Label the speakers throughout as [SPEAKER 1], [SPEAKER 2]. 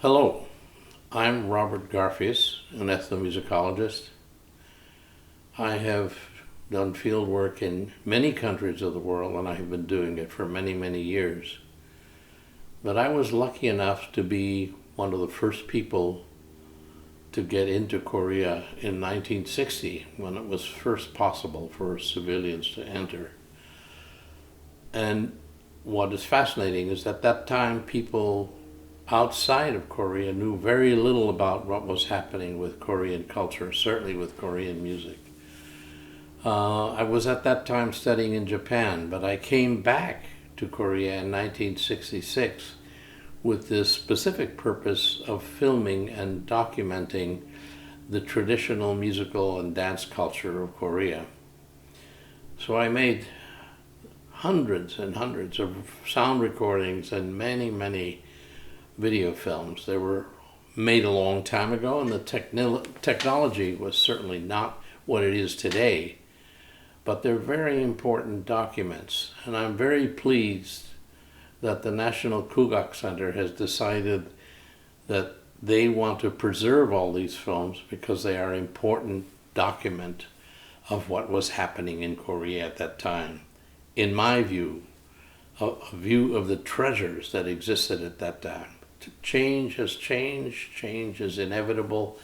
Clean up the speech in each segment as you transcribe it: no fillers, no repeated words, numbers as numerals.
[SPEAKER 1] Hello, I'm Robert Garfius, an ethnomusicologist. I have done field work in many countries of the world, and I have been doing it for many, many years. But I was lucky enough to be one of the first people to get into Korea in 1960, when it was first possible for civilians to enter. And what is fascinating is at that time people outside of Korea knew very little about what was happening with Korean culture, certainly with Korean music. I was at that time studying in Japan, but I came back to Korea in 1966 with this specific purpose of filming and documenting the traditional musical and dance culture of Korea. So I made hundreds and hundreds of sound recordings and many, many video films. They were made a long time ago, and the technology was certainly not what it is today, but they're very important documents. And I'm very pleased that the National Kugak Center has decided that they want to preserve all these films because they are an important document of what was happening in Korea at that time. In my view, a view of the treasures that existed at that time. Change has changed, change is inevitable,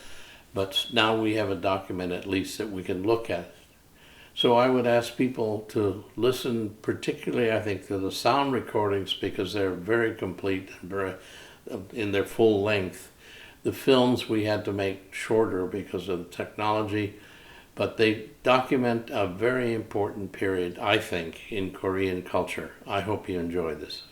[SPEAKER 1] but now we have a document at least that we can look at. So I would ask people to listen, particularly I think to the sound recordings, because they're very complete and very in their full length. The films we had to make shorter because of the technology, but they document a very important period, I think, in Korean culture. I hope you enjoy this.